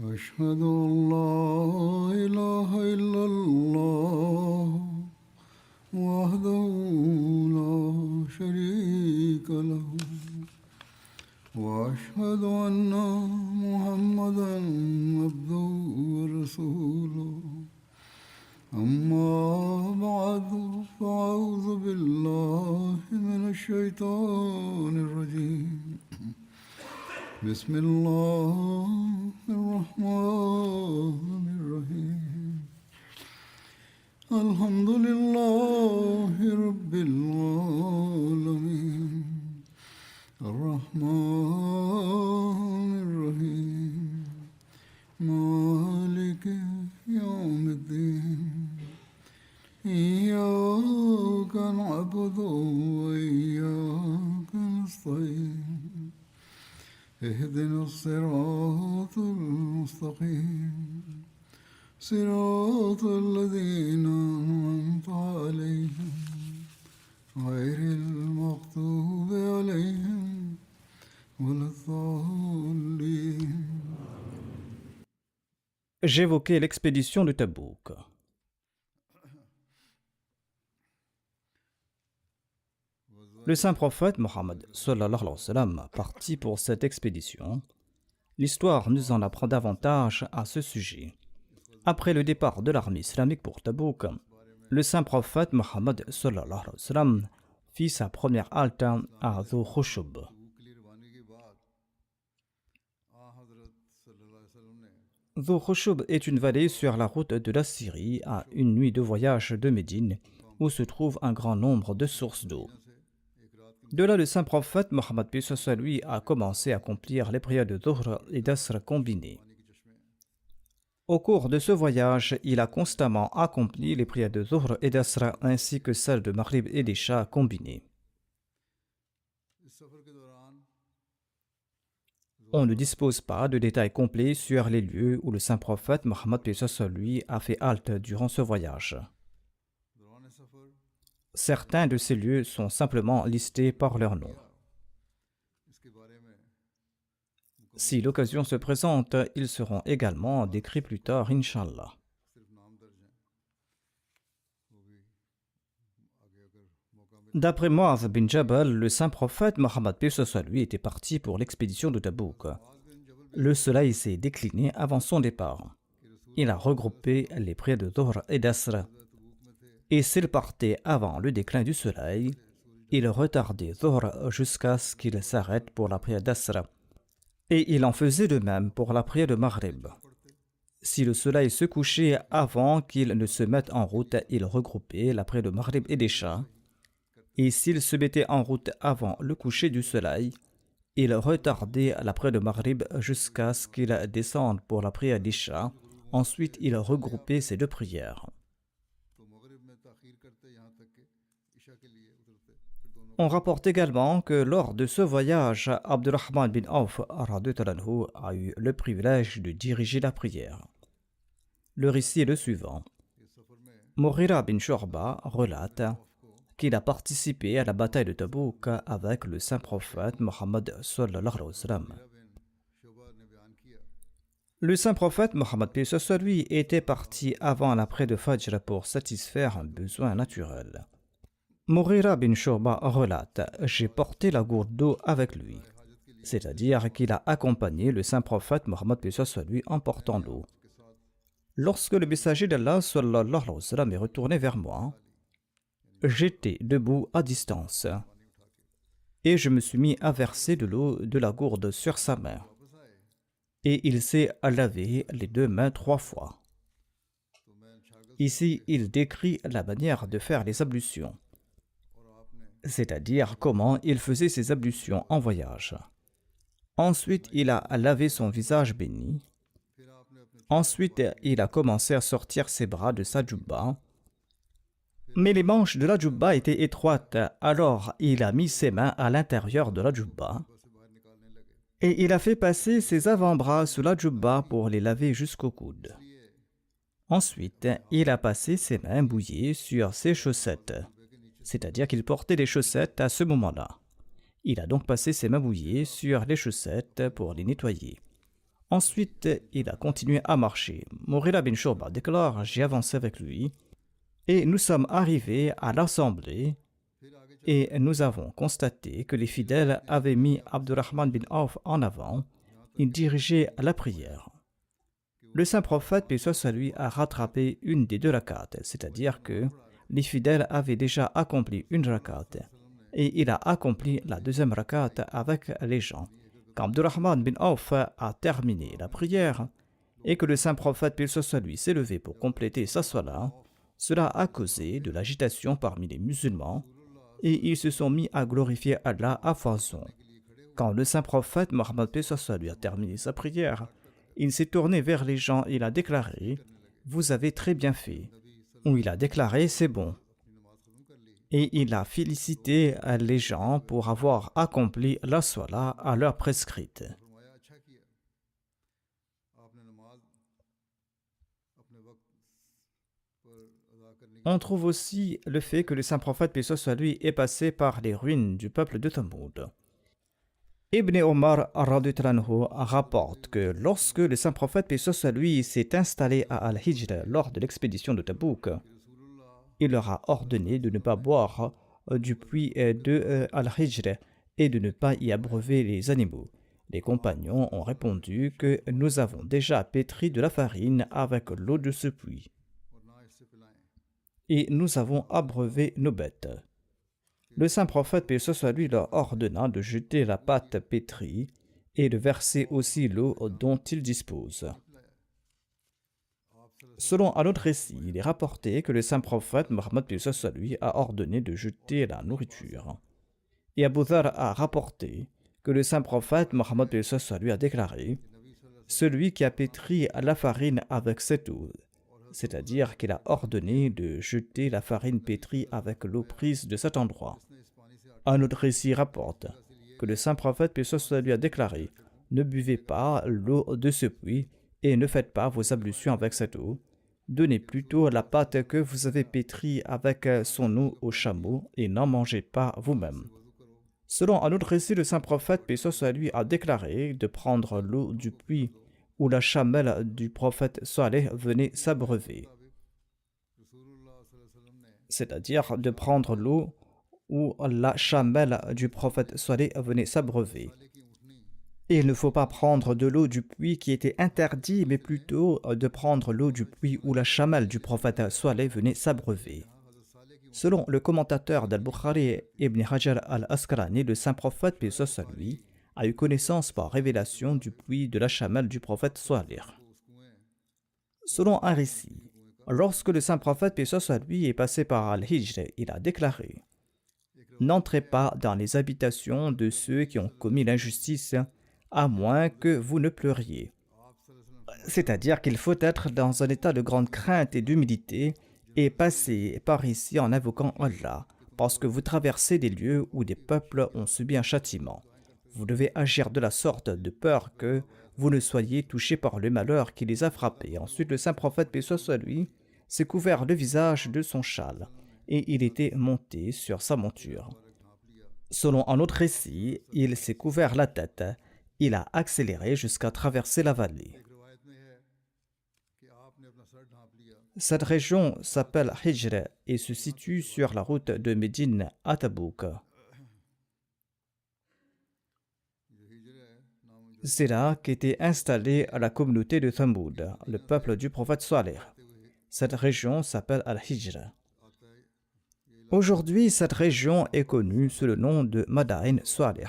أشهد أن لا إله إلا الله وحده لا شريك له وأشهد أن محمدا عبده ورسوله أما بعد فأعوذ بالله من الشيطان الرجيم بسم الله الرحمن الرحيم الحمد لله رب العالمين الرحمن الرحيم مالك يوم الدين إياك نعبد وإياك نستعين اهدنا الصراط المستقيم صراط الذين أنعمت عليهم غير المغضوب عليهم ولا الضالين. J'évoquais l'expédition de Tabouk. Le saint prophète Mohammed sallallahu alayhi wa sallam partit pour cette expédition. L'histoire nous en apprend davantage à ce sujet. Après le départ de l'armée islamique pour Tabouk, le saint prophète Mohammed sallallahu alayhi wa sallam fit sa première halte à Dhu Khushub. Dhu Khushub est une vallée sur la route de la Syrie à une nuit de voyage de Médine où se trouve un grand nombre de sources d'eau. De là, le saint prophète Mohammed lui a commencé à accomplir les prières de Dhuhr et d'Asr combinées. Au cours de ce voyage, il a constamment accompli les prières de Dhuhr et d'Asr ainsi que celles de Maghrib et d'Isha combinées. On ne dispose pas de détails complets sur les lieux où le saint prophète Mohammed lui a fait halte durant ce voyage. Certains de ces lieux sont simplement listés par leur nom. Si l'occasion se présente, ils seront également décrits plus tard, Inch'Allah. D'après Mu'adh bin Jabal, le saint prophète Mohammed lui était parti pour l'expédition de Tabouk. Le soleil s'est décliné avant son départ. Il a regroupé les prières de Dhuhr et d'Asr. Et s'il partait avant le déclin du soleil, il retardait Dhuhr jusqu'à ce qu'il s'arrête pour la prière d'Asr. Et il en faisait de même pour la prière de Maghrib. Si le soleil se couchait avant qu'il ne se mette en route, il regroupait la prière de Maghrib et d'Isha. Et s'il se mettait en route avant le coucher du soleil, il retardait la prière de Maghrib jusqu'à ce qu'il descende pour la prière d'Isha. Ensuite, il regroupait ces deux prières. On rapporte également que lors de ce voyage, Abdurrahman bin Auf a eu le privilège de diriger la prière. Le récit est le suivant. Mughira bin Shu'ba relate qu'il a participé à la bataille de Tabouk avec le saint prophète Mohammed sallallahu alayhi wa sallam. Le saint prophète Mohammed lui était parti avant l'après de Fajr pour satisfaire un besoin naturel. Mughira bin Shu'ba relate « J'ai porté la gourde d'eau avec lui », c'est-à-dire qu'il a accompagné le saint prophète Mohammed lui en portant l'eau. Lorsque le messager d'Allah sallallahu alayhi wa sallam est retourné vers moi, j'étais debout à distance et je me suis mis à verser de l'eau de la gourde sur sa main. Et il s'est lavé les deux mains 3 fois. Ici, il décrit la manière de faire les ablutions, c'est-à-dire comment il faisait ses ablutions en voyage. Ensuite, il a lavé son visage béni. Ensuite, il a commencé à sortir ses bras de sa djoubba. Mais les manches de la djoubba étaient étroites, alors il a mis ses mains à l'intérieur de la djoubba. Et il a fait passer ses avant-bras sous la djoubba pour les laver jusqu'au coude. Ensuite, il a passé ses mains mouillées sur ses chaussettes, c'est-à-dire qu'il portait des chaussettes à ce moment-là. Il a donc passé ses mains mouillées sur les chaussettes pour les nettoyer. Ensuite, il a continué à marcher. Mughira bin Shu'ba déclare: j'ai avancé avec lui et nous sommes arrivés à l'assemblée et nous avons constaté que les fidèles avaient mis Abdurrahman bin Auf en avant. Il dirigeait la prière. Le saint prophète, paix soit sur lui, a rattrapé une des deux rakats, c'est-à-dire que les fidèles avaient déjà accompli une rakat et il a accompli la deuxième rakat avec les gens. Quand Abdurrahman bin Auf a terminé la prière et que le saint prophète, paix soit sur lui, s'est levé pour compléter sa salat, cela a causé de l'agitation parmi les musulmans et ils se sont mis à glorifier Allah à foison. Quand le saint prophète Mohammed paix soit sur lui a terminé sa prière, il s'est tourné vers les gens et il a déclaré: vous avez très bien fait. Ou il a déclaré: c'est bon. Et il a félicité les gens pour avoir accompli la salat à l'heure prescrite. On trouve aussi le fait que le saint prophète paix soit sur lui est passé par les ruines du peuple de Thamoud. Ibn Omar rapporte que lorsque le saint prophète paix soit sur lui s'est installé à Al-Hijr lors de l'expédition de Tabouk, il leur a ordonné de ne pas boire du puits de Al-Hijr et de ne pas y abreuver les animaux. Les compagnons ont répondu que nous avons déjà pétri de la farine avec l'eau de ce puits et nous avons abreuvé nos bêtes. Le saint prophète, paix soit lui, leur ordonna de jeter la pâte pétrie et de verser aussi l'eau dont ils disposent. Selon un autre récit, il est rapporté que le saint prophète, Mohammed paix soit lui, a ordonné de jeter la nourriture. Et Abu Dhar a rapporté que le saint prophète, Mohammed paix soit lui, a déclaré: celui qui a pétri la farine avec cette eau, c'est-à-dire qu'il a ordonné de jeter la farine pétrie avec l'eau prise de cet endroit. Un autre récit rapporte que le saint prophète paix soit lui a déclaré: ne buvez pas l'eau de ce puits et ne faites pas vos ablutions avec cette eau. Donnez plutôt la pâte que vous avez pétrie avec son eau aux chameaux et n'en mangez pas vous-même. Selon un autre récit, le saint prophète paix soit lui a déclaré de prendre l'eau du puits où la chamelle du prophète Saleh venait s'abreuver, c'est-à-dire de prendre l'eau où la chamelle du prophète Saleh venait s'abreuver. Et il ne faut pas prendre de l'eau du puits qui était interdit, mais plutôt de prendre l'eau du puits où la chamelle du prophète Saleh venait s'abreuver. Selon le commentateur d'Al-Bukhari, Ibn Hajar al-Asqalani, le saint prophète, paix soit sur lui, a eu connaissance par révélation du puits de la chamelle du prophète Salih. Selon un récit, lorsque le saint prophète, paix soit sur lui, est passé par Al-Hijr, il a déclaré: n'entrez pas dans les habitations de ceux qui ont commis l'injustice, à moins que vous ne pleuriez. C'est-à-dire qu'il faut être dans un état de grande crainte et d'humilité et passer par ici en invoquant Allah, parce que vous traversez des lieux où des peuples ont subi un châtiment. Vous devez agir de la sorte de peur que vous ne soyez touchés par le malheur qui les a frappés. Ensuite, le saint prophète, paix soit sur lui, s'est couvert le visage de son châle et il était monté sur sa monture. Selon un autre récit, il s'est couvert la tête. Il a accéléré jusqu'à traverser la vallée. Cette région s'appelle Hijr et se situe sur la route de Médine à Tabouk. C'est là qu'était installée la communauté de Thamoud, le peuple du prophète Salih. Cette région s'appelle Al-Hijr. Aujourd'hui, cette région est connue sous le nom de Madain Salih.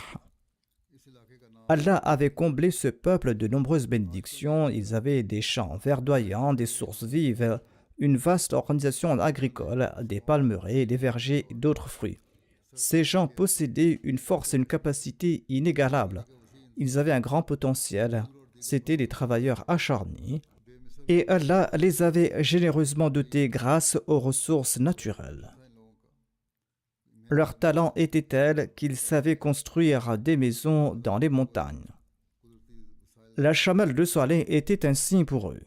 Allah avait comblé ce peuple de nombreuses bénédictions. Ils avaient des champs verdoyants, des sources vives, une vaste organisation agricole, des palmeraies, des vergers et d'autres fruits. Ces gens possédaient une force et une capacité inégalables. Ils avaient un grand potentiel. C'étaient des travailleurs acharnés. Et Allah les avait généreusement dotés grâce aux ressources naturelles. Leur talent était tel qu'ils savaient construire des maisons dans les montagnes. La chamelle de Saleh était un signe pour eux.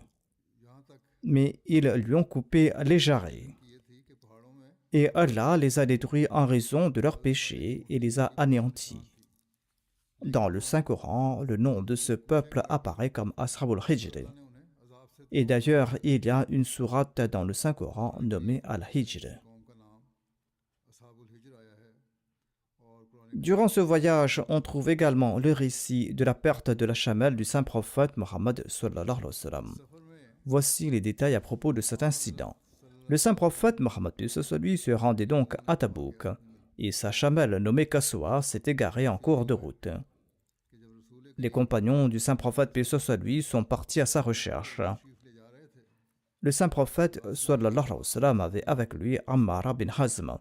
Mais ils lui ont coupé les jarrets. Et Allah les a détruits en raison de leurs péchés et les a anéantis. Dans le Saint-Coran, le nom de ce peuple apparaît comme Ashabul Hijr. Et d'ailleurs, il y a une sourate dans le Saint-Coran nommée Al-Hijr. Durant ce voyage, on trouve également le récit de la perte de la chamelle du saint prophète Mohammed sallallahu alayhi wa sallam. Voici les détails à propos de cet incident. Le saint prophète Mohammed se rendait donc à Tabouk et sa chamelle nommée Kaswa s'est égarée en cours de route. Les compagnons du saint prophète sont partis à sa recherche. Le saint prophète sallallahu alayhi wa sallam avait avec lui Ammar bin Hazm,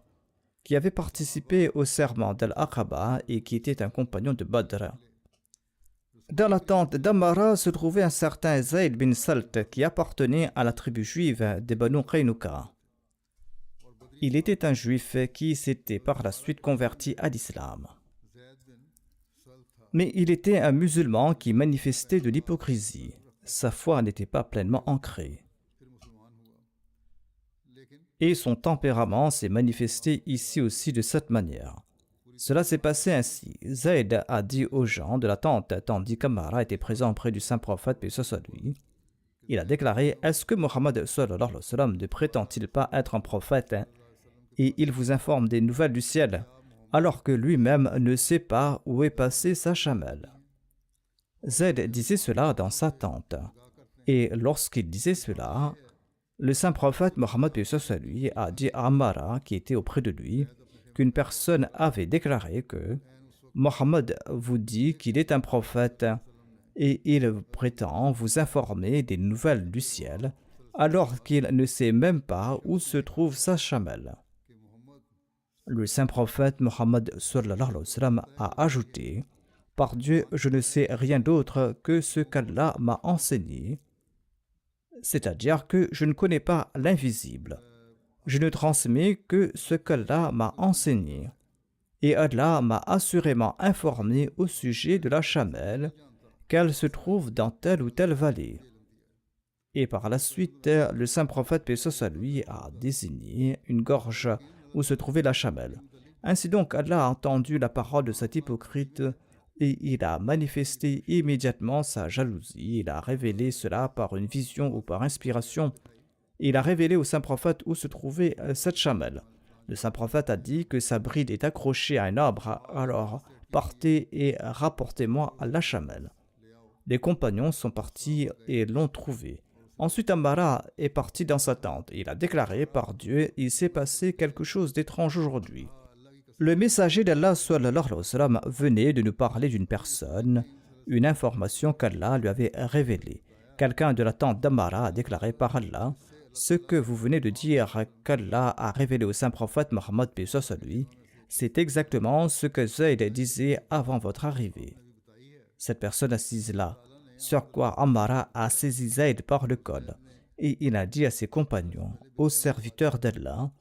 qui avait participé au serment d'Al-Aqaba et qui était un compagnon de Badr. Dans la tente d'Ammara se trouvait un certain Zayd bin Salt qui appartenait à la tribu juive des Banu Qaynuqa. Il était un juif qui s'était par la suite converti à l'islam. Mais il était un musulman qui manifestait de l'hypocrisie. Sa foi n'était pas pleinement ancrée. Et son tempérament s'est manifesté ici aussi de cette manière. Cela s'est passé ainsi. Zayd a dit aux gens de la tente, tandis qu'Ammara était présent près du saint prophète, paix soit lui. Il a déclaré: est-ce que Mohammed sallallahu alayhi wa sallam ne prétend-il pas être un prophète, et il vous informe des nouvelles du ciel, alors que lui-même ne sait pas où est passée sa chamelle? Zayd disait cela dans sa tente. Et lorsqu'il disait cela, le saint prophète Mohammed lui a dit à Ammara, qui était auprès de lui, qu'une personne avait déclaré que Mohammed vous dit qu'il est un prophète et il prétend vous informer des nouvelles du ciel alors qu'il ne sait même pas où se trouve sa chamelle. Le saint prophète Mohammed a ajouté: par Dieu, je ne sais rien d'autre que ce qu'Allah m'a enseigné. C'est-à-dire que je ne connais pas l'invisible. Je ne transmets que ce qu'Allah m'a enseigné. Et Allah m'a assurément informé au sujet de la chamelle, qu'elle se trouve dans telle ou telle vallée. Et par la suite, le saint prophète, paix soit lui, a désigné une gorge où se trouvait la chamelle. Ainsi donc, Allah a entendu la parole de cet hypocrite et il a manifesté immédiatement sa jalousie. Il a révélé cela par une vision ou par inspiration. Il a révélé au saint prophète où se trouvait cette chamelle. Le saint prophète a dit que sa bride est accrochée à un arbre, alors partez et rapportez-moi la chamelle. Les compagnons sont partis et l'ont trouvée. Ensuite, Ammara est parti dans sa tente. Il a déclaré: par Dieu, il s'est passé quelque chose d'étrange aujourd'hui. Le messager d'Allah sallallahu alayhi wa sallam venait de nous parler d'une personne, une information qu'Allah lui avait révélée. Quelqu'un de la tente d'Ammara a déclaré: par Allah, ce que vous venez de dire qu'Allah a révélé au saint prophète Mohammed, paix soit sur lui, c'est exactement ce que Zayd disait avant votre arrivée. Cette personne assise là, sur quoi Ammara a saisi Zayd par le col, et il a dit à ses compagnons: ô serviteur d'Allah,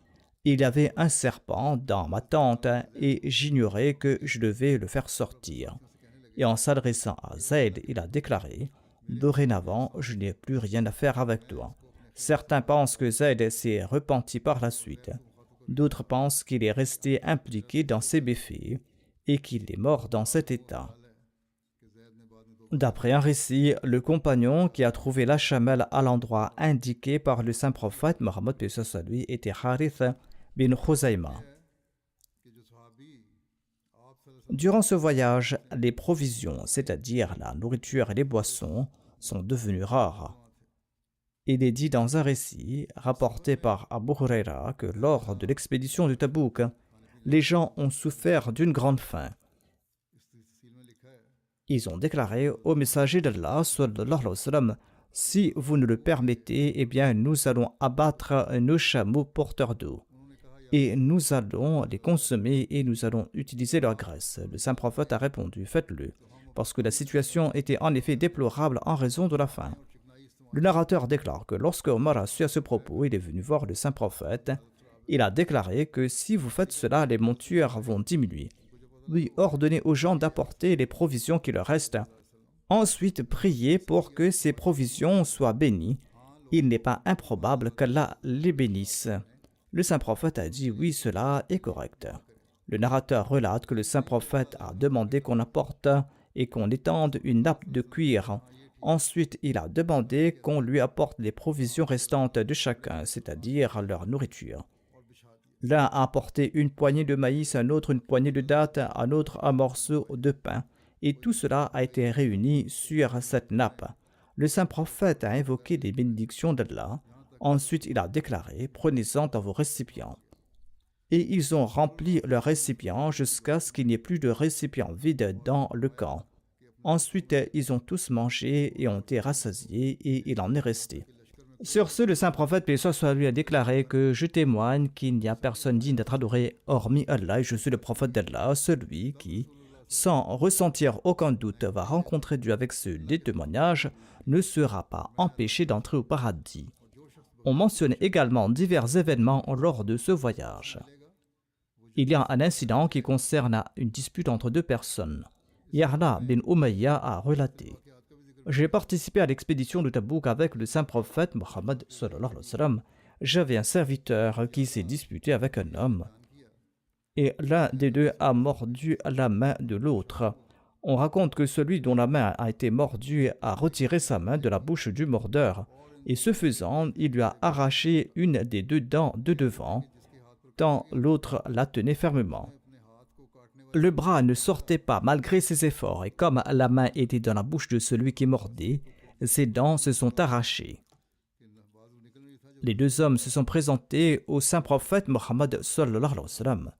il y avait un serpent dans ma tente et j'ignorais que je devais le faire sortir. Et en s'adressant à Zayd, il a déclaré: dorénavant, je n'ai plus rien à faire avec toi. Certains pensent que Zayd s'est repenti par la suite. D'autres pensent qu'il est resté impliqué dans ses méfaits et qu'il est mort dans cet état. D'après un récit, le compagnon qui a trouvé la chamelle à l'endroit indiqué par le saint prophète Mohammed lui était Harith bin Khuzayma. Durant ce voyage, les provisions, c'est-à-dire la nourriture et les boissons, sont devenues rares. Il est dit dans un récit rapporté par Abu Huraira que lors de l'expédition de Tabouk, les gens ont souffert d'une grande faim. Ils ont déclaré au messager d'Allah sallallahu alayhi wa sallam: si vous nous le permettez, eh bien nous allons abattre nos chameaux porteurs d'eau et nous allons les consommer et nous allons utiliser leur graisse. Le saint prophète a répondu: faites-le, parce que la situation était en effet déplorable en raison de la faim. Le narrateur déclare que lorsque Omar a su à ce propos, il est venu voir le saint prophète. Il a déclaré que si vous faites cela, les montures vont diminuer. Oui, ordonnez aux gens d'apporter les provisions qui leur restent. Ensuite, priez pour que ces provisions soient bénies. Il n'est pas improbable qu'Allah les bénisse. Le saint prophète a dit: oui, cela est correct. Le narrateur relate que le saint prophète a demandé qu'on apporte et qu'on étende une nappe de cuir. Ensuite, il a demandé qu'on lui apporte les provisions restantes de chacun, c'est-à-dire leur nourriture. L'un a apporté une poignée de maïs, un autre une poignée de dattes, un autre un morceau de pain, et tout cela a été réuni sur cette nappe. Le saint prophète a invoqué les bénédictions d'Allah. Ensuite, il a déclaré « Prenez-en dans vos récipients ». Et ils ont rempli leurs récipients jusqu'à ce qu'il n'y ait plus de récipients vides dans le camp. Ensuite, ils ont tous mangé et ont été rassasiés, et il en est resté. Sur ce, le saint prophète, paix et salut soit lui, a déclaré que je témoigne qu'il n'y a personne digne d'être adoré hormis Allah, et je suis le prophète d'Allah, celui qui, sans ressentir aucun doute, va rencontrer Dieu avec ce témoignage, ne sera pas empêché d'entrer au paradis. On mentionne également divers événements lors de ce voyage. Il y a un incident qui concerne une dispute entre deux personnes. Ya'la bin Umayya a relaté: j'ai participé à l'expédition de Tabouk avec le saint prophète Mohammed sallallahu alayhi wa sallam. J'avais un serviteur qui s'est disputé avec un homme et l'un des deux a mordu la main de l'autre. On raconte que celui dont la main a été mordue a retiré sa main de la bouche du mordeur et ce faisant, il lui a arraché une des deux dents de devant, tant l'autre la tenait fermement. Le bras ne sortait pas malgré ses efforts et comme la main était dans la bouche de celui qui mordait, ses dents se sont arrachées. Les deux hommes se sont présentés au saint prophète Mohammed sallallahu alayhi wa sallam.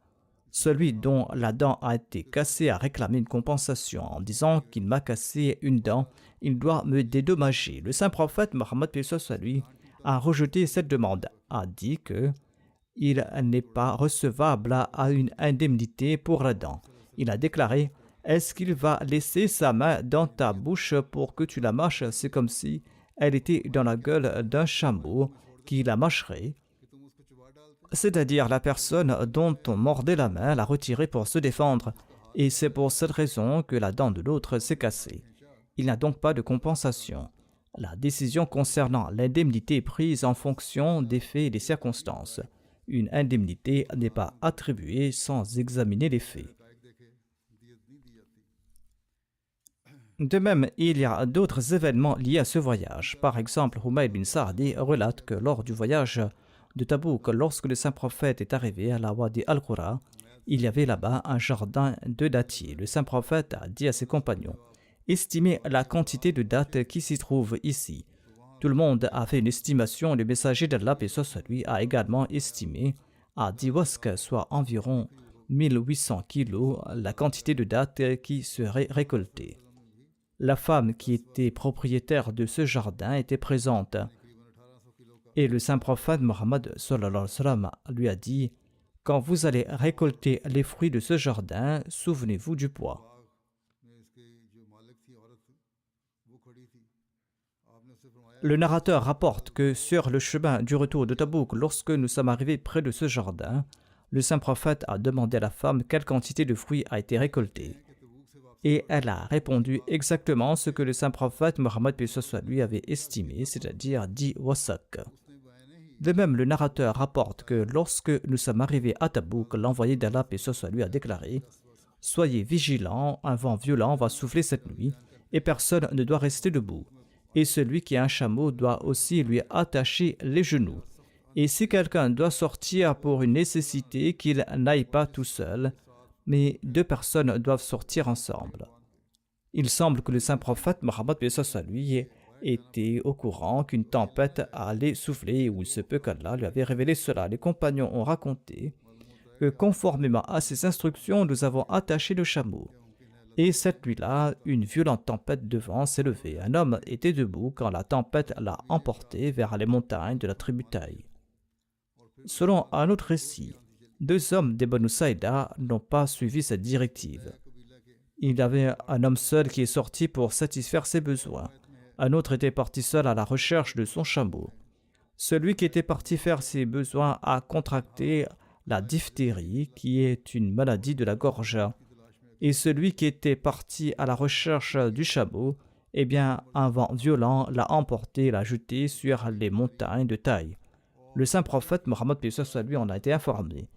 Celui dont la dent a été cassée a réclamé une compensation en disant qu'il m'a cassé une dent, il doit me dédommager. Le saint prophète Mohammed lui a rejeté cette demande, a dit que il n'est pas recevable à une indemnité pour la dent. Il a déclaré: est-ce qu'il va laisser sa main dans ta bouche pour que tu la mâches? C'est comme si elle était dans la gueule d'un chameau qui la mâcherait. C'est-à-dire la personne dont on mordait la main l'a retirée pour se défendre, et c'est pour cette raison que la dent de l'autre s'est cassée. Il n'y a donc pas de compensation. La décision concernant l'indemnité est prise en fonction des faits et des circonstances. Une indemnité n'est pas attribuée sans examiner les faits. De même, il y a d'autres événements liés à ce voyage. Par exemple, Humayd bin Sa'di relate que lors du voyage de Tabouk, lorsque le saint prophète est arrivé à la Wadi al-Qura, il y avait là-bas un jardin de dattiers. Le saint prophète a dit à ses compagnons: estimez la quantité de dattes qui s'y trouve ici. Tout le monde a fait une estimation. Le messager d'Allah, paix soit lui, a également estimé à 10 wasq, soit environ 1800 kilos, la quantité de dattes qui serait récoltée. La femme qui était propriétaire de ce jardin était présente. Et le saint prophète Mohammed sallallahu alayhi wa sallam lui a dit: quand vous allez récolter les fruits de ce jardin, souvenez-vous du poids. Le narrateur rapporte que sur le chemin du retour de Tabouk, lorsque nous sommes arrivés près de ce jardin, le saint prophète a demandé à la femme quelle quantité de fruits a été récoltée. Et elle a répondu exactement ce que le saint prophète Mohammed lui avait estimé, c'est-à-dire 10 wasaq. De même, le narrateur rapporte que lorsque nous sommes arrivés à Tabouk, l'envoyé d'Allah lui a déclaré: soyez vigilants, un vent violent va souffler cette nuit et personne ne doit rester debout. Et celui qui a un chameau doit aussi lui attacher les genoux. Et si quelqu'un doit sortir pour une nécessité, qu'il n'aille pas tout seul, mais deux personnes doivent sortir ensemble. Il semble que le saint prophète Mohammed lui était au courant qu'une tempête allait souffler, ou il se peut qu'Allah lui avait révélé cela. Les compagnons ont raconté que conformément à ses instructions, nous avons attaché le chameau. Et cette nuit-là, une violente tempête de vent s'est levée. Un homme était debout quand la tempête l'a emporté vers les montagnes de la tribu Taï. Selon un autre récit, deux hommes des Banu Saïda n'ont pas suivi cette directive. Il y avait un homme seul qui est sorti pour satisfaire ses besoins. Un autre était parti seul à la recherche de son chameau. Celui qui était parti faire ses besoins a contracté la diphtérie, qui est une maladie de la gorge. Et celui qui était parti à la recherche du chameau, eh bien, un vent violent l'a emporté et l'a jeté sur les montagnes de Taï. Le saint prophète Mohammed lui en a été informé.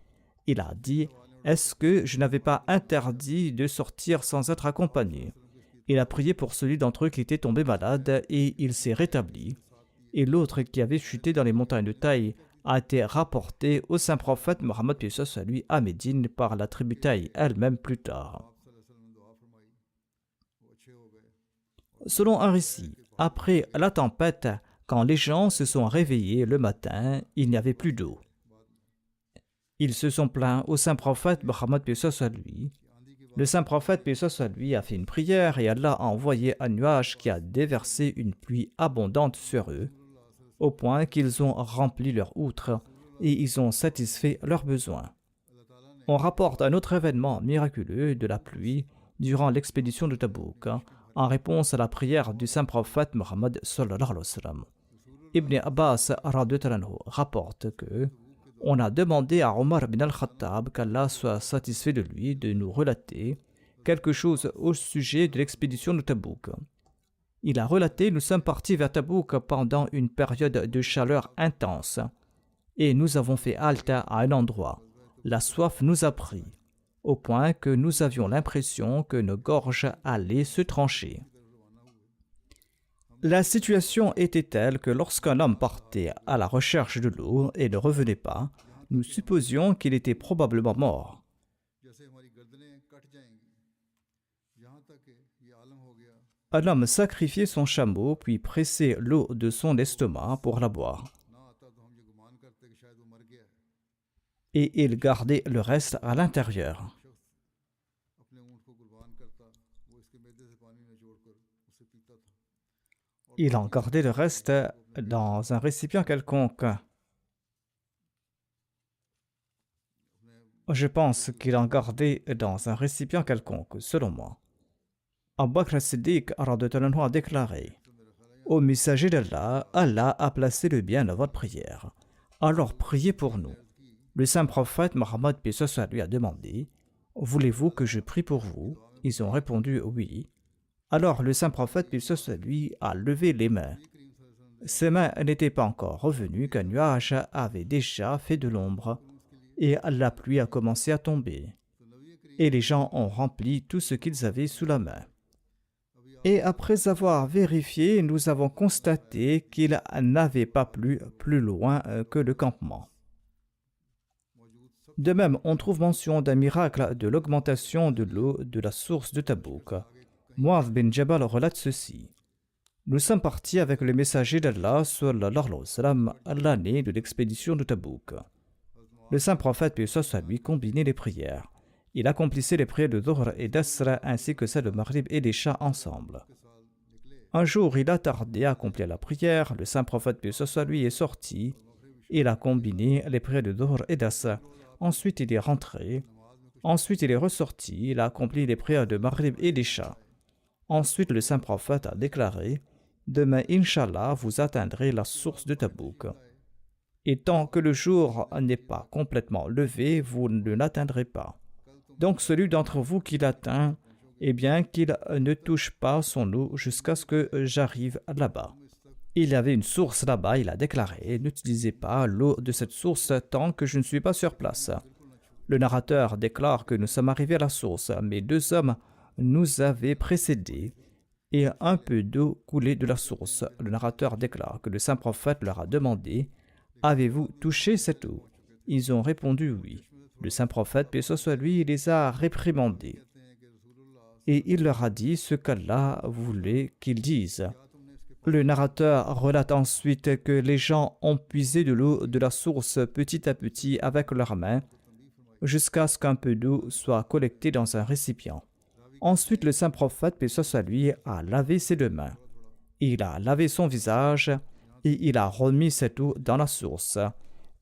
Il a dit: est-ce que je n'avais pas interdit de sortir sans être accompagné? Il a prié pour celui d'entre eux qui était tombé malade et il s'est rétabli. Et l'autre qui avait chuté dans les montagnes de Taï a été rapporté au saint prophète Mohammed à lui à Médine par la tribu Taï elle-même plus tard. Selon un récit, après la tempête, quand les gens se sont réveillés le matin, il n'y avait plus d'eau. Ils se sont plaints au saint prophète Mohammed à lui. Le saint prophète à lui a fait une prière et Allah a envoyé un nuage qui a déversé une pluie abondante sur eux, au point qu'ils ont rempli leur outre et ils ont satisfait leurs besoins. On rapporte un autre événement miraculeux de la pluie durant l'expédition de Tabouk, en réponse à la prière du saint prophète Mohammed sallallahu alayhi wa sallam. Ibn Abbas rapporte que on a demandé à Omar bin al-Khattab qu'Allah soit satisfait de lui de nous relater quelque chose au sujet de l'expédition de Tabouk. Il a relaté: nous sommes partis vers Tabouk pendant une période de chaleur intense et nous avons fait halte à un endroit. La soif nous a pris, au point que nous avions l'impression que nos gorges allaient se trancher. La situation était telle que lorsqu'un homme partait à la recherche de l'eau et ne revenait pas, nous supposions qu'il était probablement mort. Un homme sacrifiait son chameau puis pressait l'eau de son estomac pour la boire. Et il gardait le reste à l'intérieur. Il en gardait le reste dans un récipient quelconque. Je pense qu'il en gardait dans un récipient quelconque, selon moi. Abu Bakr as-Siddiq a déclaré: Ô messager d'Allah, Allah a placé le bien dans votre prière. Alors priez pour nous. Le saint prophète Mohammed lui a demandé: voulez-vous que je prie pour vous? Ils ont répondu oui. Alors le saint prophète lui a levé les mains. Ses mains n'étaient pas encore revenues qu'un nuage avait déjà fait de l'ombre et la pluie a commencé à tomber. Et les gens ont rempli tout ce qu'ils avaient sous la main. Et après avoir vérifié, nous avons constaté qu'il n'avait pas plu plus loin que le campement. De même, on trouve mention d'un miracle de l'augmentation de l'eau de la source de Tabouk. Mu'adh bin Jabal relate ceci: nous sommes partis avec le messager d'Allah sallallahu alayhi wa sallam à l'année de l'expédition de Tabouk. Le saint prophète lui combinait les prières. Il accomplissait les prières de Dhuhr et d'Asr ainsi que celles de Maghrib et d'Isha ensemble. Un jour, il a tardé à accomplir la prière. Le saint prophète lui est sorti. Il a combiné les prières de Dhuhr et d'Asr. Ensuite, il est rentré. Ensuite, il est ressorti. Il a accompli les prières de Maghrib et d'Isha. Ensuite, le saint prophète a déclaré: demain, Inch'Allah, vous atteindrez la source de Tabouk. Et tant que le jour n'est pas complètement levé, vous ne l'atteindrez pas. Donc celui d'entre vous qui l'atteint, eh bien qu'il ne touche pas son eau jusqu'à ce que j'arrive là-bas. Il y avait une source là-bas, il a déclaré: n'utilisez pas l'eau de cette source tant que je ne suis pas sur place. Le narrateur déclare que nous sommes arrivés à la source, mais deux hommes nous avaient précédés et un peu d'eau coulait de la source. Le narrateur déclare que le saint prophète leur a demandé: avez-vous touché cette eau? Ils ont répondu oui. Le saint prophète, paix soit lui, les a réprimandés. Et il leur a dit ce qu'Allah voulait qu'ils disent. Le narrateur relate ensuite que les gens ont puisé de l'eau de la source petit à petit avec leurs mains, jusqu'à ce qu'un peu d'eau soit collectée dans un récipient. Ensuite, le saint prophète, paix soit lui, a lavé ses deux mains. Il a lavé son visage et il a remis cette eau dans la source.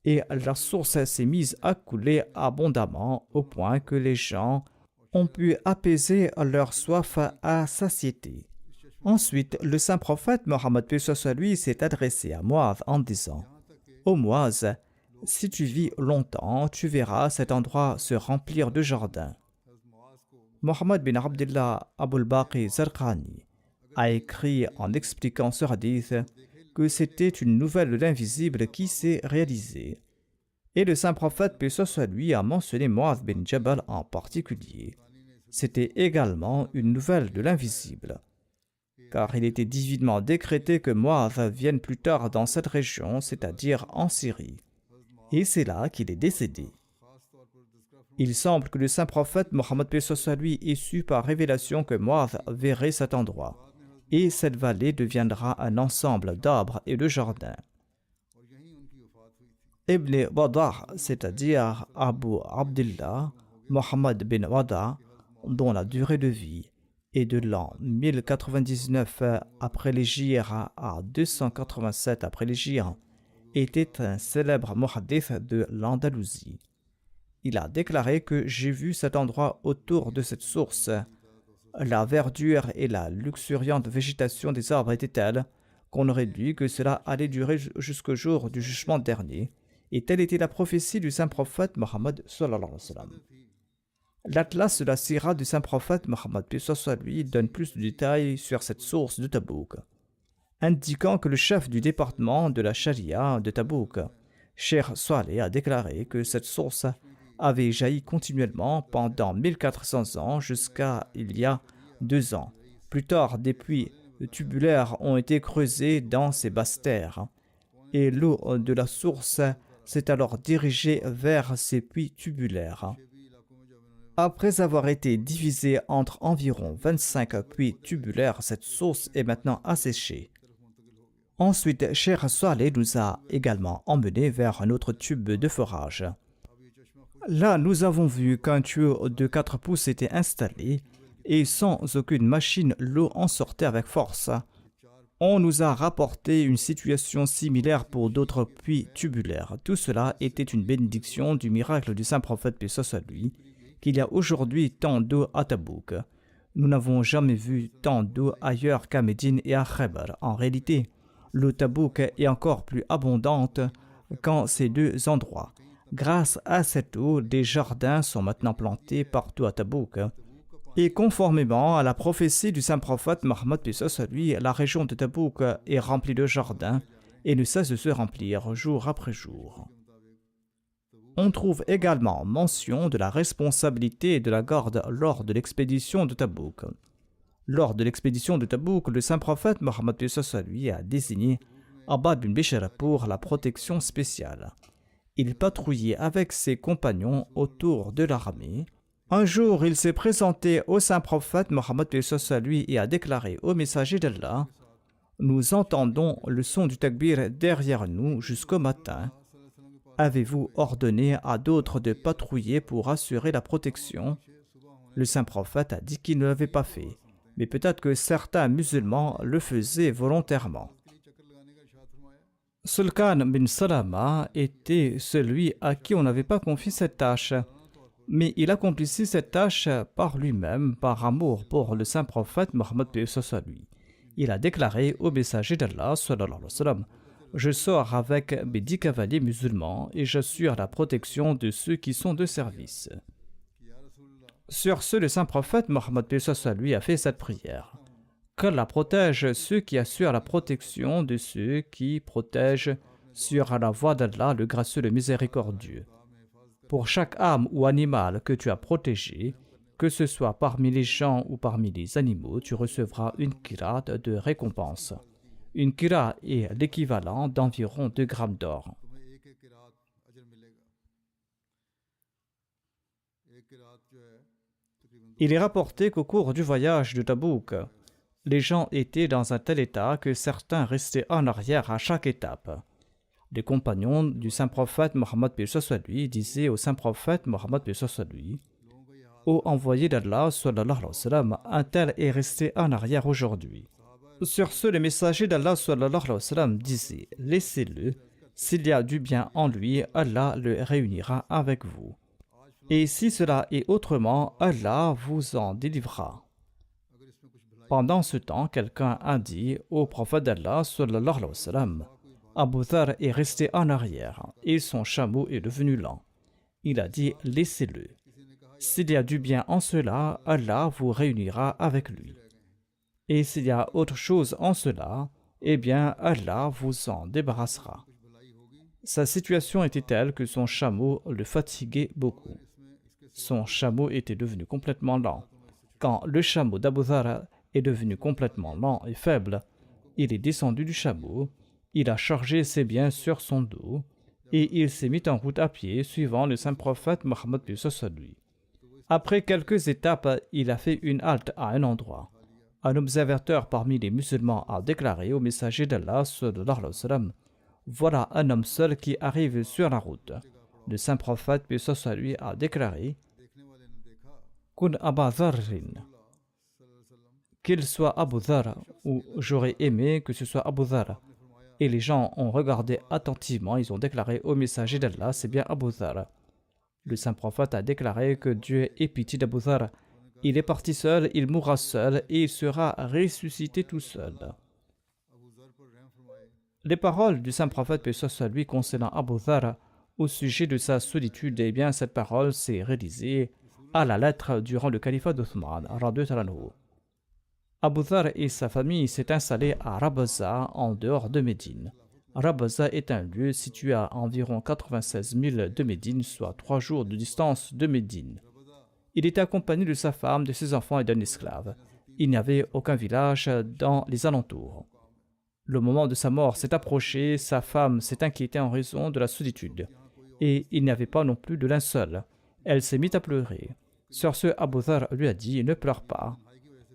Et la source s'est mise à couler abondamment au point que les gens ont pu apaiser leur soif à satiété. Ensuite, le saint prophète Mohammed lui s'est adressé à Mu'adh en disant: Ô Mu'adh, si tu vis longtemps, tu verras cet endroit se remplir de jardins. Mohammed bin Abdullah Abul Baqi Zarqani a écrit en expliquant ce hadith que c'était une nouvelle de l'invisible qui s'est réalisée. Et le saint prophète, paix soit lui, a mentionné Mu'adh bin Jabal en particulier. C'était également une nouvelle de l'invisible, car il était divinement décrété que Mu'adh vienne plus tard dans cette région, c'est-à-dire en Syrie. Et c'est là qu'il est décédé. Il semble que le saint prophète Mohammed paix soit lui ait su par révélation que Mu'adh verrait cet endroit, et cette vallée deviendra un ensemble d'arbres et de jardins. Ibn Wada', c'est-à-dire Abu Abdullah Mohammed bin Wada', dont la durée de vie est de l'an 1099 après l'Hégire à 287 après l'Hégire, était un célèbre muhaddith de l'Andalousie. Il a déclaré que j'ai vu cet endroit autour de cette source. La verdure et la luxuriante végétation des arbres étaient telles qu'on aurait dit que cela allait durer jusqu'au jour du jugement dernier. Et telle était la prophétie du saint prophète Mohammed sallallahu alayhi wa sallam. L'atlas de la sira du saint prophète Mohammed paix soit lui donne plus de détails sur cette source de Tabouk, indiquant que le chef du département de la charia de Tabouk, Cheikh Saleh, a déclaré que cette source avait jailli continuellement pendant 1400 ans jusqu'à il y a 2 ans. Plus tard, des puits tubulaires ont été creusés dans ces basses terres, et l'eau de la source s'est alors dirigée vers ces puits tubulaires. Après avoir été divisée entre environ 25 puits tubulaires, cette source est maintenant asséchée. Ensuite, Cheikh Saleh nous a également emmenés vers un autre tube de forage. Là, nous avons vu qu'un tuyau de 4 pouces était installé et sans aucune machine, l'eau en sortait avec force. On nous a rapporté une situation similaire pour d'autres puits tubulaires. Tout cela était une bénédiction du miracle du saint prophète paix soit lui, qu'il y a aujourd'hui tant d'eau à Tabouk. Nous n'avons jamais vu tant d'eau ailleurs qu'à Médine et à Khaybar. En réalité, l'eau Tabouk est encore plus abondante qu'en ces deux endroits. Grâce à cette eau, des jardins sont maintenant plantés partout à Tabouk. Et conformément à la prophétie du saint prophète Mohammed paix soit lui, la région de Tabouk est remplie de jardins et ne cesse de se remplir jour après jour. On trouve également mention de la responsabilité de la garde lors de l'expédition de Tabouk. Lors de l'expédition de Tabouk, le saint prophète Mohammed paix soit lui a désigné Abbad bin Bishr pour la protection spéciale. Il patrouillait avec ses compagnons autour de l'armée. Un jour, il s'est présenté au saint prophète Mohammed paix soit lui et a déclaré au messager d'Allah: nous entendons le son du takbir derrière nous jusqu'au matin. Avez-vous ordonné à d'autres de patrouiller pour assurer la protection? Le saint prophète a dit qu'il ne l'avait pas fait, mais peut-être que certains musulmans le faisaient volontairement. Sulkan bin Salama était celui à qui on n'avait pas confié cette tâche, mais il accomplissait cette tâche par lui-même, par amour pour le saint prophète Mohammed paix soit lui. Il a déclaré au messager d'Allah sallallahu alayhi wa sallam: je sors avec mes 10 cavaliers musulmans et j'assure la protection de ceux qui sont de service. Sur ce, le saint prophète Mohammed paix soit lui a fait cette prière: qu'Allah protège ceux qui assurent la protection de ceux qui protègent sur la voie d'Allah, le gracieux, le miséricordieux. Pour chaque âme ou animal que tu as protégé, que ce soit parmi les gens ou parmi les animaux, tu recevras une kirat de récompense. Une kira est l'équivalent d'environ 2 grammes d'or. Il est rapporté qu'au cours du voyage de Tabouk, les gens étaient dans un tel état que certains restaient en arrière à chaque étape. Les compagnons du saint prophète Mohammed paix soit lui disaient au saint prophète Mohammed paix soit lui: ô envoyé d'Allah sallallahu alayhi wa sallam, un tel est resté en arrière aujourd'hui. Sur ce, le messager d'Allah sallallahu alayhi wa sallam disait: laissez-le, s'il y a du bien en lui, Allah le réunira avec vous. Et si cela est autrement, Allah vous en délivrera. Pendant ce temps, quelqu'un a dit au prophète d'Allah sallallahu alayhi wa sallam: Abu Dhar est resté en arrière et son chameau est devenu lent. Il a dit: laissez-le. S'il y a du bien en cela, Allah vous réunira avec lui. Et s'il y a autre chose en cela, eh bien Allah vous en débarrassera. Sa situation était telle que son chameau le fatiguait beaucoup. Son chameau était devenu complètement lent. Quand le chameau d'Abu Dhar est devenu complètement lent et faible, il est descendu du chameau, il a chargé ses biens sur son dos et il s'est mis en route à pied suivant le saint prophète Mohammed lui. Après quelques étapes, il a fait une halte à un endroit. Un observateur parmi les musulmans a déclaré au messager d'Allah sallallahu alayhi wa sallam, voilà un homme seul qui arrive sur la route. Le saint prophète lui a déclaré Kun Aba Dharrin, qu'il soit Abu Dhar ou j'aurais aimé que ce soit Abu Dhar. Et les gens ont regardé attentivement, ils ont déclaré au messager d'Allah, c'est bien Abu Dhar. Le saint prophète a déclaré que Dieu ait pitié d'Abu Dhar. Il est parti seul, il mourra seul et il sera ressuscité tout seul. Les paroles du saint prophète paix soit sur lui concernant Abu Dhar au sujet de sa solitude, eh bien cette parole s'est réalisée à la lettre durant le califat d'Othman. Abu Dhar et sa famille s'est installés à Rabza en dehors de Médine. Rabza est un lieu situé à environ 96 000 de Médine, soit 3 jours de distance de Médine. Il était accompagné de sa femme, de ses enfants et d'un esclave. Il n'y avait aucun village dans les alentours. Le moment de sa mort s'est approché, sa femme s'est inquiétée en raison de la solitude. Et il n'y avait pas non plus de linceul. Elle s'est mise à pleurer. Sur ce, Abu Dhar lui a dit « Ne pleure pas.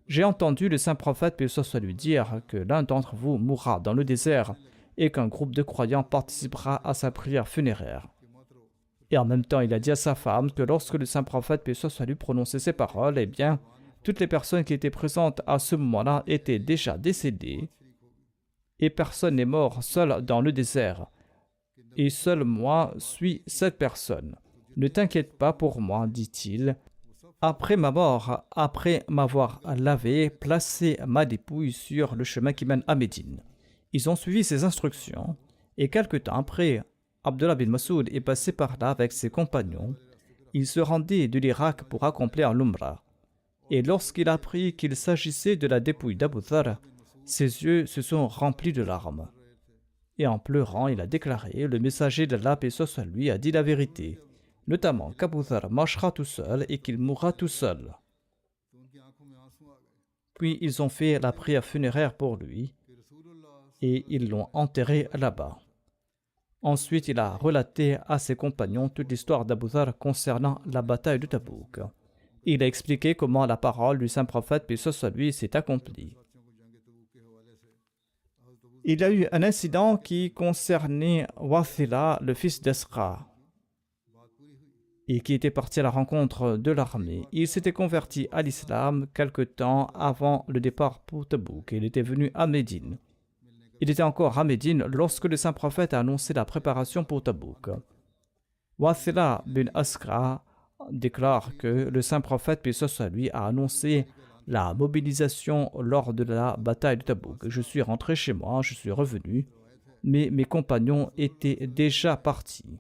J'ai entendu le saint prophète paix soit lui dire que l'un d'entre vous mourra dans le désert et qu'un groupe de croyants participera à sa prière funéraire. » Et en même temps, il a dit à sa femme que lorsque le saint prophète paix soit lui prononçait ces paroles, eh bien, toutes les personnes qui étaient présentes à ce moment-là étaient déjà décédées et personne n'est mort seul dans le désert. Et seul moi suis cette personne. Ne t'inquiète pas pour moi, dit-il. Après ma mort, après m'avoir lavé, placé ma dépouille sur le chemin qui mène à Médine. Ils ont suivi ses instructions et quelque temps après, Abdullah bin Masoud est passé par là avec ses compagnons. Il se rendait de l'Irak pour accomplir l'Umrah. Et lorsqu'il a appris qu'il s'agissait de la dépouille d'Abu Dhar, ses yeux se sont remplis de larmes. Et en pleurant, il a déclaré, le messager d'Allah paix soit sur lui a dit la vérité, notamment qu'Abu Dhar marchera tout seul et qu'il mourra tout seul. Puis ils ont fait la prière funéraire pour lui et ils l'ont enterré là-bas. Ensuite, il a relaté à ses compagnons toute l'histoire d'Abu Dhar concernant la bataille de Tabouk. Il a expliqué comment la parole du saint prophète paix soit sur lui s'est accomplie. Il y a eu un incident qui concernait Wathila, le fils d'Esra, et qui était parti à la rencontre de l'armée. Il s'était converti à l'islam quelque temps avant le départ pour Tabouk. Il était venu à Médine. Il était encore à Médine lorsque le saint prophète a annoncé la préparation pour Tabouk. Wathila bin Askra déclare que le saint prophète, paix soit sur lui, a annoncé la mobilisation lors de la bataille de Tabouk. Je suis rentré chez moi, je suis revenu, mais mes compagnons étaient déjà partis.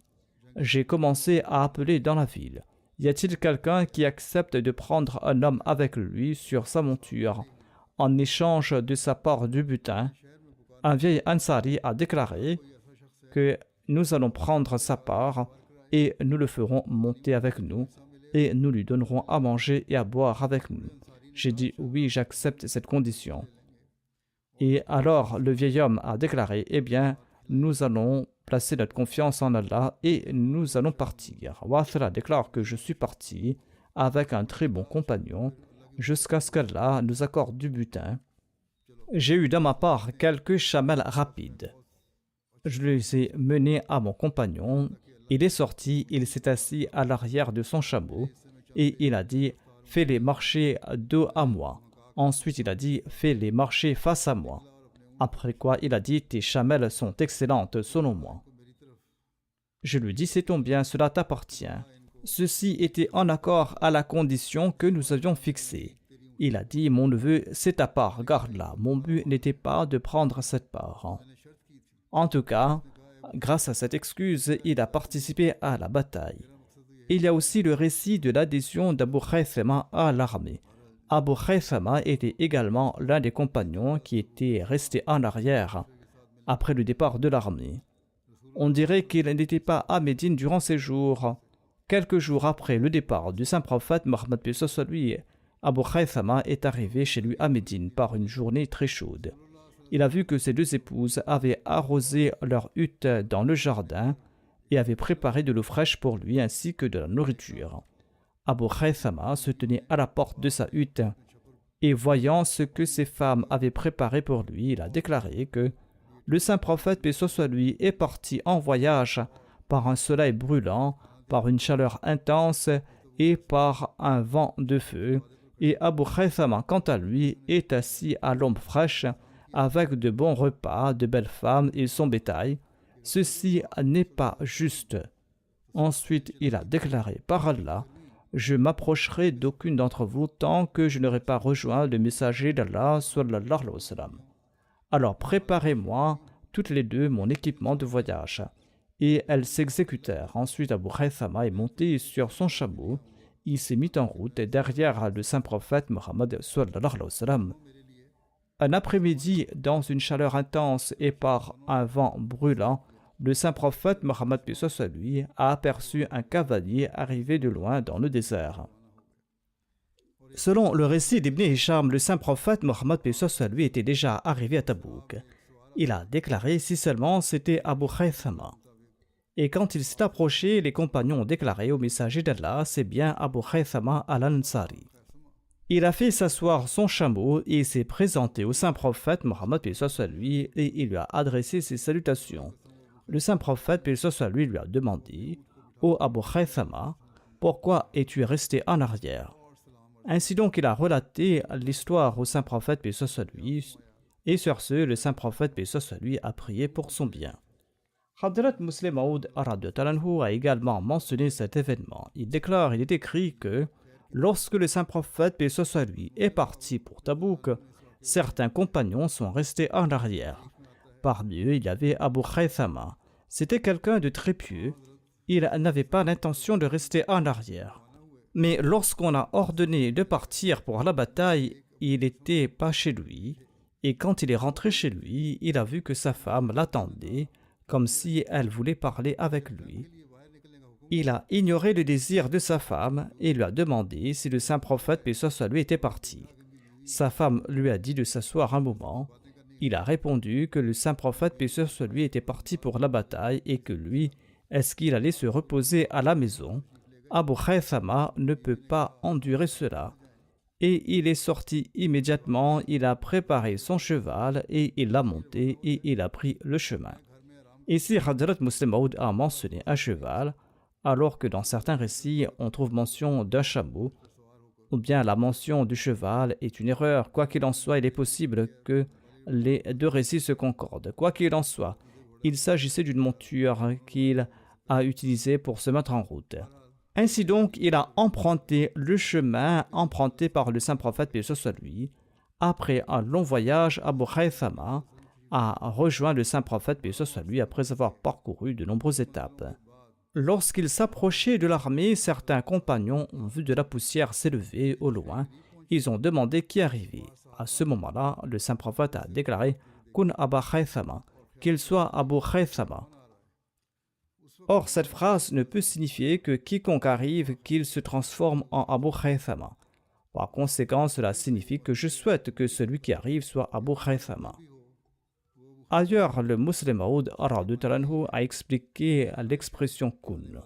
J'ai commencé à appeler dans la ville. Y a-t-il quelqu'un qui accepte de prendre un homme avec lui sur sa monture en échange de sa part du butin? Un vieil Ansari a déclaré que nous allons prendre sa part et nous le ferons monter avec nous et nous lui donnerons à manger et à boire avec nous. J'ai dit oui, j'accepte cette condition. Et alors le vieil homme a déclaré, eh bien, nous allons placer notre confiance en Allah et nous allons partir. Wathila déclare que je suis parti avec un très bon compagnon jusqu'à ce qu'Allah nous accorde du butin. J'ai eu de ma part quelques chamelles rapides. Je les ai menés à mon compagnon. Il est sorti, il s'est assis à l'arrière de son chameau et il a dit « Fais-les marcher dos à moi ». Ensuite, il a dit « Fais-les marcher face à moi ». Après quoi, il a dit « Tes chamelles sont excellentes selon moi ». Je lui dis « C'est ton bien, cela t'appartient ». Ceci était en accord à la condition que nous avions fixée. Il a dit « Mon neveu, c'est ta part, garde-la. Mon but n'était pas de prendre cette part. » En tout cas, grâce à cette excuse, il a participé à la bataille. Il y a aussi le récit de l'adhésion d'Abu Khaythama à l'armée. Abu Khaythama était également l'un des compagnons qui étaient restés en arrière après le départ de l'armée. On dirait qu'il n'était pas à Médine durant ses jours. Quelques jours après le départ du saint prophète Mohammed lui, Abu Khaythama est arrivé chez lui à Médine par une journée très chaude. Il a vu que ses deux épouses avaient arrosé leur hutte dans le jardin et avaient préparé de l'eau fraîche pour lui ainsi que de la nourriture. Abu Khaythama se tenait à la porte de sa hutte et voyant ce que ces femmes avaient préparé pour lui, il a déclaré que le saint prophète, paix soit lui, est parti en voyage par un soleil brûlant, par une chaleur intense et par un vent de feu. Et Abu Khaythama, quant à lui, est assis à l'ombre fraîche avec de bons repas, de belles femmes et son bétail. Ceci n'est pas juste. Ensuite, il a déclaré par Allah, je m'approcherai d'aucune d'entre vous tant que je n'aurai pas rejoint le messager d'Allah sallallahu alayhi wa sallam. Alors préparez-moi toutes les deux mon équipement de voyage. Et elles s'exécutèrent. Ensuite, Abu Khaythama est monté sur son chameau. Il s'est mis en route derrière le saint prophète Mohammed sallallahu alayhi wa sallam. Un après-midi, dans une chaleur intense et par un vent brûlant, le saint prophète Mohammed lui a aperçu un cavalier arrivé de loin dans le désert. Selon le récit d'Ibn Hisham, le saint prophète Mohammed lui était déjà arrivé à Tabouk. Il a déclaré si seulement c'était Abu Khaythama. Et quand il s'est approché, les compagnons ont déclaré au messager d'Allah, c'est bien Abu Khaythama al-Ansari. Il a fait s'asseoir son chameau et s'est présenté au saint prophète Mohammed lui et il lui a adressé ses salutations. Le saint prophète lui a demandé, ô Abu Khaythama, pourquoi es-tu resté en arrière? Ainsi donc, il a relaté l'histoire au saint prophète lui et sur ce, le saint prophète lui a prié pour son bien. Hadrat Muslim Maud a également mentionné cet événement. Il déclare, il est écrit que lorsque le saint prophète lui est parti pour Tabouk, certains compagnons sont restés en arrière. Parmi eux, il y avait Abu Khaythama. C'était quelqu'un de très pieux. Il n'avait pas l'intention de rester en arrière. Mais lorsqu'on a ordonné de partir pour la bataille, il n'était pas chez lui. Et quand il est rentré chez lui, il a vu que sa femme l'attendait, comme si elle voulait parler avec lui. Il a ignoré le désir de sa femme et lui a demandé si le saint prophète, paix soit lui, était parti. Sa femme lui a dit de s'asseoir un moment. Il a répondu que le saint prophète, paix soit lui, était parti pour la bataille et que lui, est-ce qu'il allait se reposer à la maison? Abu Khaythama ne peut pas endurer cela. Et il est sorti immédiatement, il a préparé son cheval et il l'a monté et il a pris le chemin. Ici, Hadrat Muslim Maud a mentionné un cheval, alors que dans certains récits, on trouve mention d'un chameau, ou bien la mention du cheval est une erreur. Quoi qu'il en soit, il est possible que les deux récits se concordent. Quoi qu'il en soit, il s'agissait d'une monture qu'il a utilisée pour se mettre en route. Ainsi donc, il a emprunté le chemin emprunté par le saint prophète, paix soit lui. Après un long voyage, Abu Khaythama a rejoint le saint prophète, paix soit lui, après avoir parcouru de nombreuses étapes. Lorsqu'il s'approchait de l'armée, certains compagnons ont vu de la poussière s'élever au loin. Ils ont demandé qui arrivait. À ce moment-là, le saint prophète a déclaré « Kun Aba Khaythama » qu'il soit Abu Khaythama. Or, cette phrase ne peut signifier que quiconque arrive, qu'il se transforme en Abu Khaythama. Par conséquent, cela signifie que je souhaite que celui qui arrive soit Abu Khaythama. Ailleurs, le Muslim Maud a expliqué l'expression kun.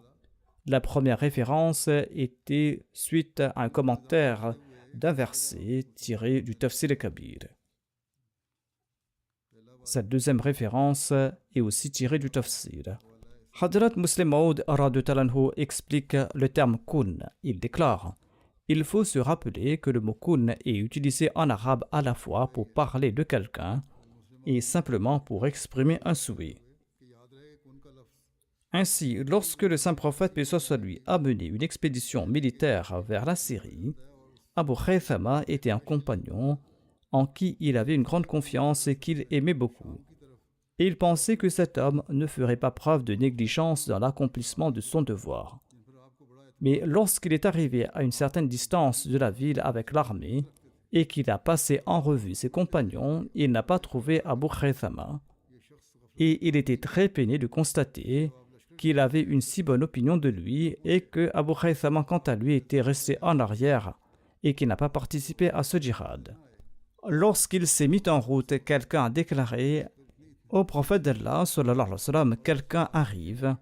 La première référence était suite à un commentaire d'un verset tiré du Tafsir al-Kabir. Cette deuxième référence est aussi tirée du Tafsir. Hadrat Muslim Maud explique le terme kun. Il déclare: il faut se rappeler que le mot kun est utilisé en arabe à la fois pour parler de quelqu'un et simplement pour exprimer un souhait. Ainsi, lorsque le saint prophète, paix soit lui, a mené une expédition militaire vers la Syrie, Abu Khaythama était un compagnon en qui il avait une grande confiance et qu'il aimait beaucoup. Et il pensait que cet homme ne ferait pas preuve de négligence dans l'accomplissement de son devoir. Mais lorsqu'il est arrivé à une certaine distance de la ville avec l'armée et qu'il a passé en revue ses compagnons, il n'a pas trouvé Abu Khaythama. et il était très peiné de constater qu'il avait une si bonne opinion de lui et que Abu Khaythama, quant à lui, était resté en arrière et qui n'a pas participé à ce djihad. Lorsqu'il s'est mis en route, quelqu'un a déclaré au prophète d'Allah, sallallahu alayhi wa sallam, quelqu'un arrive.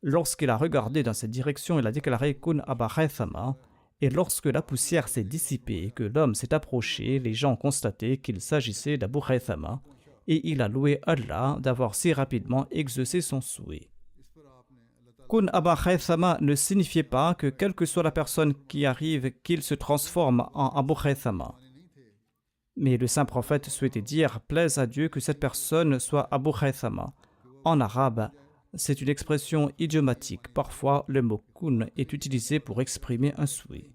Lorsqu'il a regardé dans cette direction, il a déclaré Kun Aba Khaythama. Et lorsque la poussière s'est dissipée et que l'homme s'est approché, les gens ont constaté qu'il s'agissait d'Abu Khaythama et il a loué Allah d'avoir si rapidement exaucé son souhait. Kun Aba Khaythama ne signifiait pas que quelle que soit la personne qui arrive, qu'il se transforme en Abu Khaythama. Mais le saint prophète souhaitait dire « Plaise à Dieu que cette personne soit Abu Khaythama ». En arabe, c'est une expression idiomatique. Parfois, le mot « kun » est utilisé pour exprimer un souhait.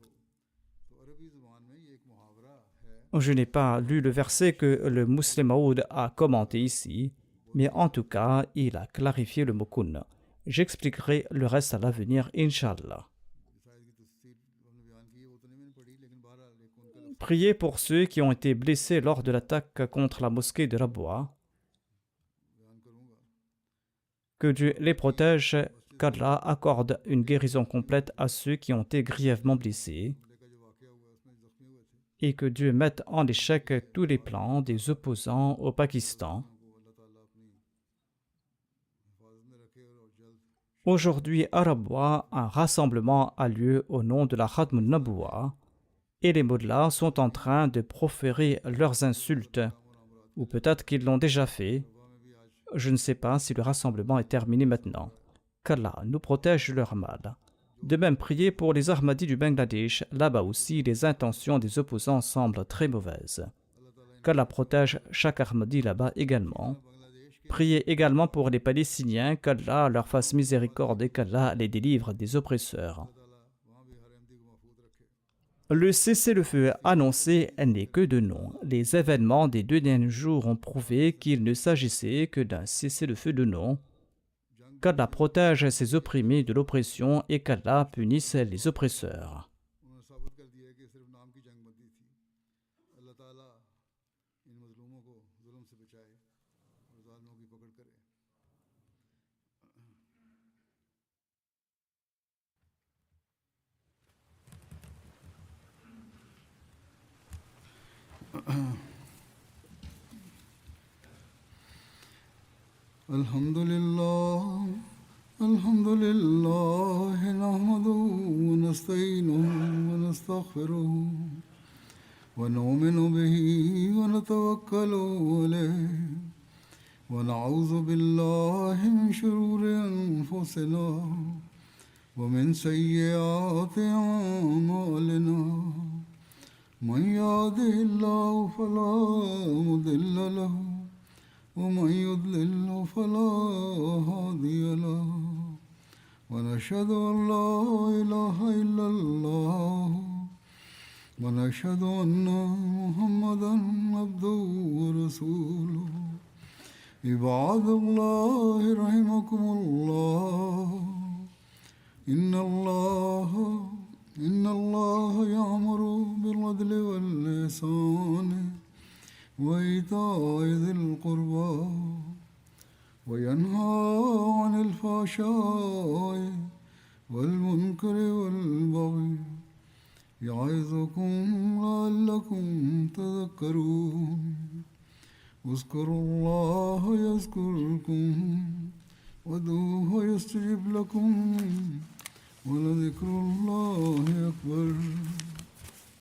Je n'ai pas lu le verset que le Muslim Maoud a commenté ici, mais en tout cas, il a clarifié le mot « kun ». J'expliquerai le reste à l'avenir, Inch'Allah. Priez pour ceux qui ont été blessés lors de l'attaque contre la mosquée de Rabwa. Que Dieu les protège, qu'Allah accorde une guérison complète à ceux qui ont été grièvement blessés et que Dieu mette en échec tous les plans des opposants au Pakistan. Aujourd'hui, à Rabwa, un rassemblement a lieu au nom de la Khatm al-Nabwa et les mollahs sont en train de proférer leurs insultes, ou peut-être qu'ils l'ont déjà fait. Je ne sais pas si le rassemblement est terminé maintenant. Qu'Allah nous protège de leur mal. De même, priez pour les Ahmadis du Bangladesh. Là-bas aussi, les intentions des opposants semblent très mauvaises. Qu'Allah protège chaque Ahmadi là-bas également. Priez également pour les Palestiniens, qu'Allah leur fasse miséricorde et qu'Allah les délivre des oppresseurs. Le cessez-le-feu annoncé n'est que de nom. Les événements des 2 derniers jours ont prouvé qu'il ne s'agissait que d'un cessez-le-feu de nom. Qu'Allah protège ses opprimés de l'oppression et qu'Allah punisse les oppresseurs. Alhamdulillah, alhamdulillah, nahmaduhu wa nasta'inuhu wa nastaghfiruhu wa nu'minu bihi wa natawakkalu alayhi wa na'udhu billahi min shururi anfusina wa min sayyiati a'malina. Man yahdihillahu fala mudilla lahu ومن يضلل فلا هادي له ونشهد أن لا إله إلا الله ونشهد أن محمدا عبده ورسوله عباد الله رحمكم الله إن الله يأمر بالعدل والإحسان وإيتاء ذي القربى وينهى عن الفحشاء والمنكر والبغي يعظكم لعلكم تذكرون اذكروا الله يذكركم وادعوه يستجب لكم ولذكر الله أكبر